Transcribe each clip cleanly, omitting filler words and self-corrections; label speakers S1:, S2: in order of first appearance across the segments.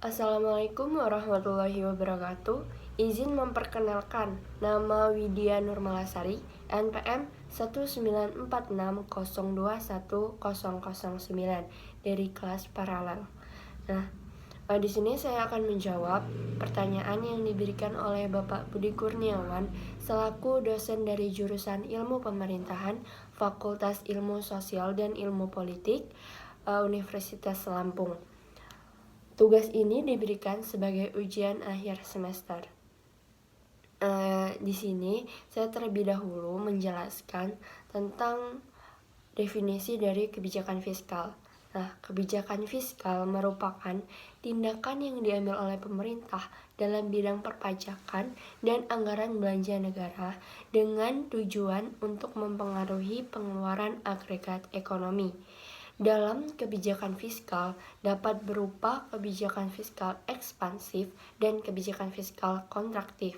S1: Assalamualaikum warahmatullahi wabarakatuh. Izin memperkenalkan, nama Widya Nurmalasari, NPM 19460211009 dari kelas paralel. Di sini saya akan menjawab pertanyaan yang diberikan oleh Bapak Budi Kurniawan selaku dosen dari jurusan Ilmu Pemerintahan, Fakultas Ilmu Sosial dan Ilmu Politik, Universitas Lampung. Tugas ini diberikan sebagai ujian akhir semester. Di sini saya terlebih dahulu menjelaskan tentang definisi dari kebijakan fiskal. Kebijakan fiskal merupakan tindakan yang diambil oleh pemerintah dalam bidang perpajakan dan anggaran belanja negara dengan tujuan untuk mempengaruhi pengeluaran agregat ekonomi. Dalam kebijakan fiskal dapat berupa kebijakan fiskal ekspansif dan kebijakan fiskal kontraktif.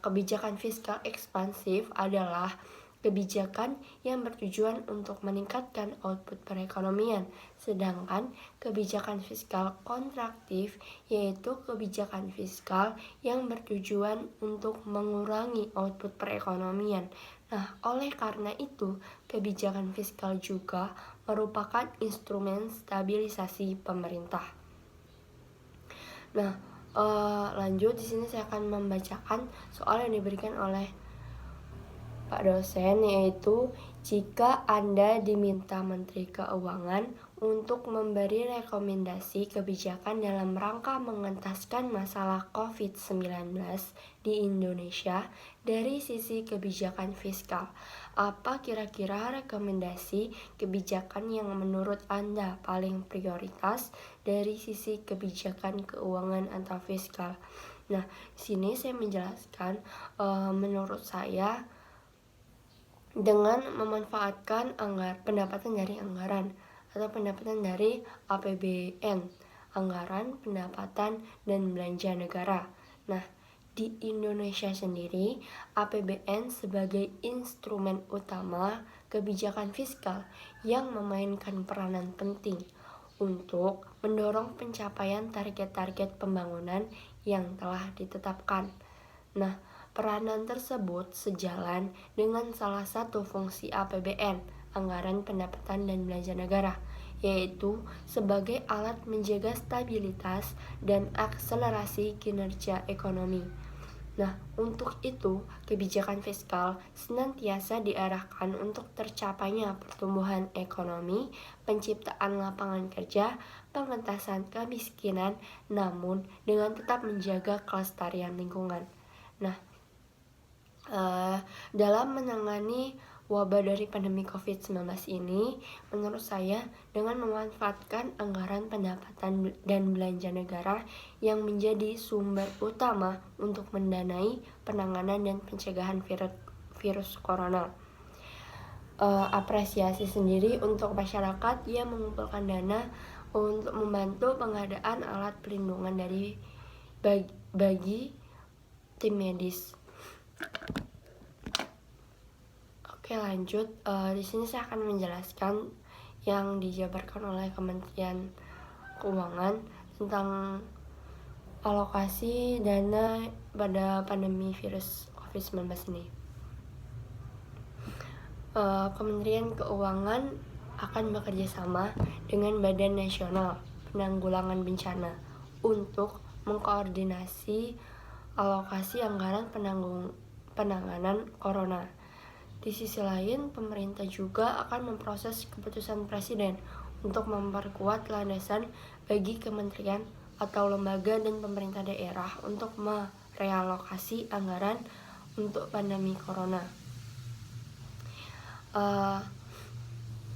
S1: Kebijakan fiskal ekspansif adalah kebijakan yang bertujuan untuk meningkatkan output perekonomian, sedangkan kebijakan fiskal kontraktif yaitu kebijakan fiskal yang bertujuan untuk mengurangi output perekonomian. Oleh karena itu, kebijakan fiskal juga merupakan instrumen stabilisasi pemerintah. Lanjut di sini saya akan membacakan soal yang diberikan oleh Pak dosen, yaitu jika Anda diminta Menteri Keuangan untuk memberi rekomendasi kebijakan dalam rangka mengentaskan masalah COVID-19 di Indonesia dari sisi kebijakan fiskal, apa kira-kira rekomendasi kebijakan yang menurut Anda paling prioritas dari sisi kebijakan keuangan atau fiskal? Di sini saya menjelaskan menurut saya dengan memanfaatkan pendapatan dari anggaran atau pendapatan dari APBN, anggaran pendapatan dan belanja negara. Di Indonesia sendiri, APBN sebagai instrumen utama kebijakan fiskal yang memainkan peranan penting untuk mendorong pencapaian target-target pembangunan yang telah ditetapkan. Peranan tersebut sejalan dengan salah satu fungsi APBN, anggaran pendapatan dan belanja negara, yaitu sebagai alat menjaga stabilitas dan akselerasi kinerja ekonomi. Untuk itu, kebijakan fiskal senantiasa diarahkan untuk tercapainya pertumbuhan ekonomi, penciptaan lapangan kerja, pengentasan kemiskinan, namun dengan tetap menjaga kelestarian lingkungan. Dalam menangani wabah dari pandemi COVID-19 ini, menurut saya dengan memanfaatkan anggaran pendapatan dan belanja negara yang menjadi sumber utama untuk mendanai penanganan dan pencegahan virus corona. Apresiasi sendiri untuk masyarakat yang mengumpulkan dana untuk membantu pengadaan alat pelindungan bagi tim medis. Oke, lanjut. Di sini saya akan menjelaskan yang dijabarkan oleh Kementerian Keuangan tentang alokasi dana pada pandemi virus COVID-19 ini. Kementerian Keuangan akan bekerja sama dengan Badan Nasional Penanggulangan Bencana untuk mengkoordinasi alokasi anggaran penanganan corona. Di sisi lain, pemerintah juga akan memproses keputusan Presiden untuk memperkuat landasan bagi kementerian atau lembaga dan pemerintah daerah untuk merealokasi anggaran untuk pandemi corona.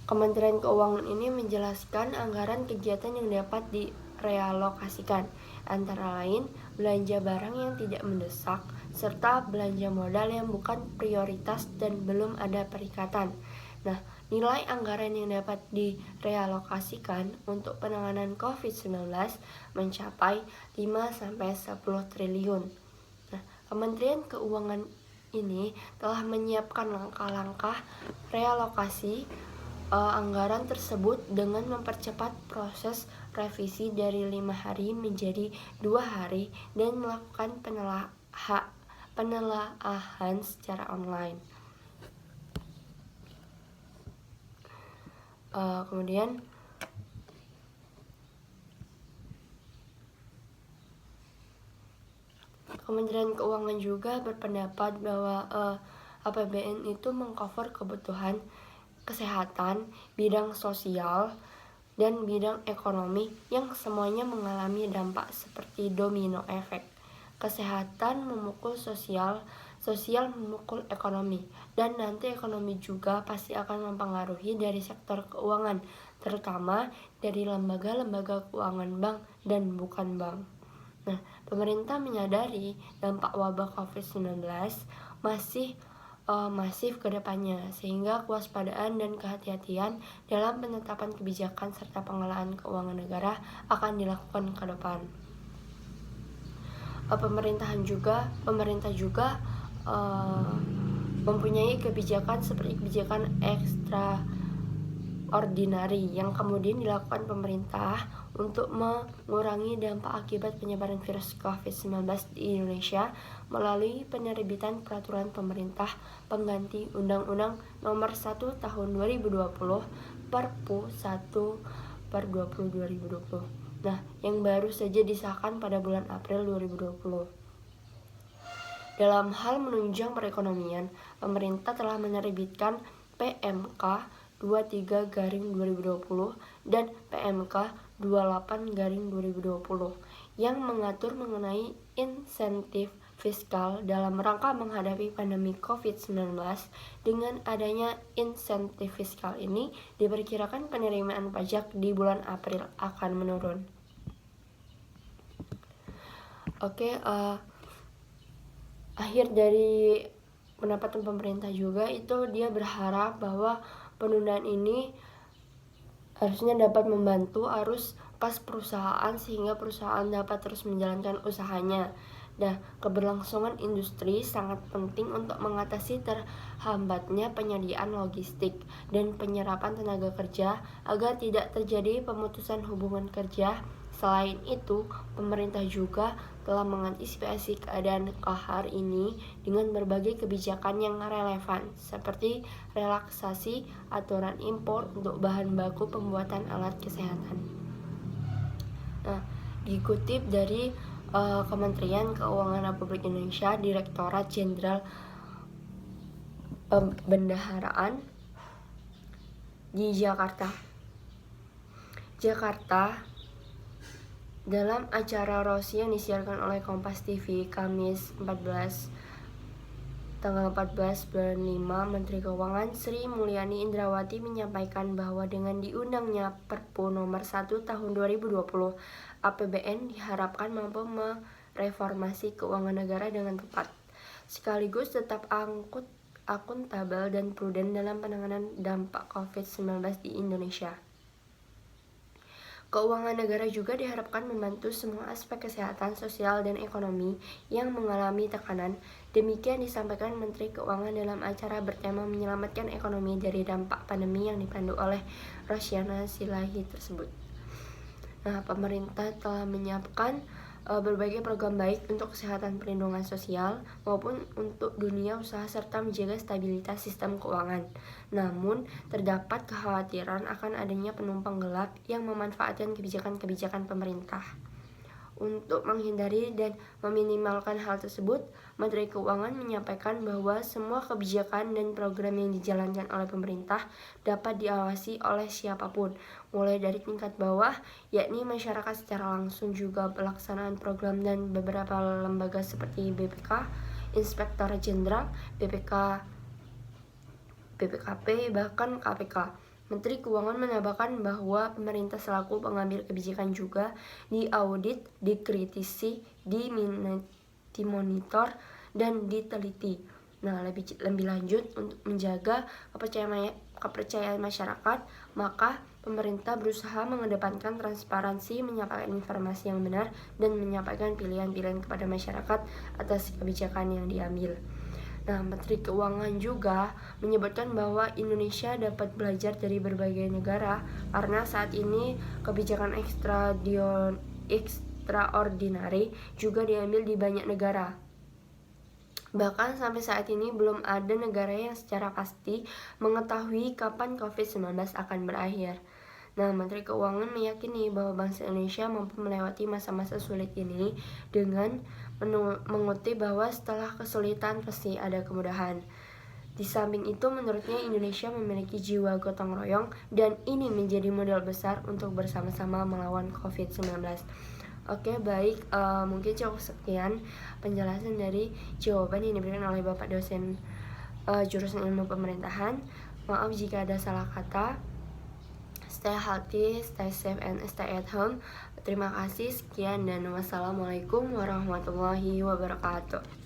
S1: Kementerian Keuangan ini menjelaskan anggaran kegiatan yang dapat direalokasikan, antara lain belanja barang yang tidak mendesak, serta belanja modal yang bukan prioritas dan belum ada perikatan. Nilai anggaran yang dapat direalokasikan untuk penanganan COVID-19 mencapai 5-10 triliun. Kementerian Keuangan ini telah menyiapkan langkah-langkah realokasi anggaran tersebut dengan mempercepat proses revisi dari 5 hari menjadi 2 hari dan melakukan penelaahan secara online. Kemudian Kementerian Keuangan juga berpendapat bahwa APBN itu mengcover kebutuhan kesehatan, bidang sosial, dan bidang ekonomi yang semuanya mengalami dampak seperti domino efek. Kesehatan memukul sosial, sosial memukul ekonomi, dan nanti ekonomi juga pasti akan mempengaruhi dari sektor keuangan, terutama dari lembaga-lembaga keuangan bank dan bukan bank. Nah, pemerintah menyadari dampak wabah COVID-19 masih masif ke depannya, sehingga kewaspadaan dan kehati-hatian dalam penetapan kebijakan serta pengelolaan keuangan negara akan dilakukan ke depan. Pemerintah juga mempunyai kebijakan seperti kebijakan ekstraordinari yang kemudian dilakukan pemerintah untuk mengurangi dampak akibat penyebaran virus COVID-19 di Indonesia melalui penerbitan peraturan pemerintah pengganti Undang-Undang Nomor 1 Tahun 2020 Perpu 1/2020. Nah, yang baru saja disahkan pada bulan April 2020. Dalam hal menunjang perekonomian, pemerintah telah menerbitkan PMK 23/2020 dan PMK 28/2020 yang mengatur mengenai insentif fiskal dalam rangka menghadapi pandemi COVID-19. Dengan adanya insentif fiskal ini, diperkirakan penerimaan pajak di bulan April akan menurun. Akhir dari pendapatan pemerintah juga itu dia berharap bahwa penundaan ini harusnya dapat membantu arus kas perusahaan sehingga perusahaan dapat terus menjalankan usahanya. Nah, keberlangsungan industri sangat penting untuk mengatasi terhambatnya penyediaan logistik dan penyerapan tenaga kerja agar tidak terjadi pemutusan hubungan kerja. Selain itu, pemerintah juga telah mengantisipasi keadaan kahar ini dengan berbagai kebijakan yang relevan, seperti relaksasi aturan impor untuk bahan baku pembuatan alat kesehatan. Nah, dikutip dari Kementerian Keuangan Republik Indonesia, Direktorat Jenderal Pembendaharaan di Jakarta, dalam acara Rosi yang disiarkan oleh Kompas TV Kamis tanggal 14 bulan 5, Menteri Keuangan Sri Mulyani Indrawati menyampaikan bahwa dengan diundangnya Perpu Nomor 1 Tahun 2020, APBN diharapkan mampu mereformasi keuangan negara dengan tepat, sekaligus tetap akuntabel dan prudent dalam penanganan dampak COVID-19 di Indonesia. Keuangan negara juga diharapkan membantu semua aspek kesehatan, sosial, dan ekonomi yang mengalami tekanan. Demikian disampaikan Menteri Keuangan dalam acara bertema menyelamatkan ekonomi dari dampak pandemi yang dipandu oleh Rosyana Silahi tersebut. Nah, pemerintah telah menyiapkan berbagai program baik untuk kesehatan perlindungan sosial maupun untuk dunia usaha serta menjaga stabilitas sistem keuangan. Namun, terdapat kekhawatiran akan adanya penumpang gelap yang memanfaatkan kebijakan-kebijakan pemerintah. Untuk menghindari dan meminimalkan hal tersebut, Menteri Keuangan menyampaikan bahwa semua kebijakan dan program yang dijalankan oleh pemerintah dapat diawasi oleh siapapun, mulai dari tingkat bawah, yakni masyarakat secara langsung, juga pelaksanaan program dan beberapa lembaga seperti BPK, Inspektor Jenderal, BPKP, bahkan KPK. Menteri Keuangan menambahkan bahwa pemerintah selaku pengambil kebijakan juga diaudit, dikritisi, dimonitor, dan diteliti. Nah, lebih lanjut untuk menjaga kepercayaan masyarakat, maka pemerintah berusaha mengedepankan transparansi, menyampaikan informasi yang benar, dan menyampaikan pilihan-pilihan kepada masyarakat atas kebijakan yang diambil. Nah, Menteri Keuangan juga menyebutkan bahwa Indonesia dapat belajar dari berbagai negara karena saat ini kebijakan extraordinary juga diambil di banyak negara. Bahkan sampai saat ini belum ada negara yang secara pasti mengetahui kapan COVID-19 akan berakhir. Nah, Menteri Keuangan meyakini bahwa bangsa Indonesia mampu melewati masa-masa sulit ini dengan mengutip bahwa setelah kesulitan pasti ada kemudahan. Di samping itu, menurutnya Indonesia memiliki jiwa gotong royong dan ini menjadi modal besar untuk bersama-sama melawan COVID-19. Oke, baik, mungkin cukup sekian penjelasan dari jawaban yang diberikan oleh Bapak dosen jurusan ilmu pemerintahan. Maaf jika ada salah kata. Stay healthy, stay safe, and stay at home. Terima kasih, sekian, dan wassalamualaikum warahmatullahi wabarakatuh.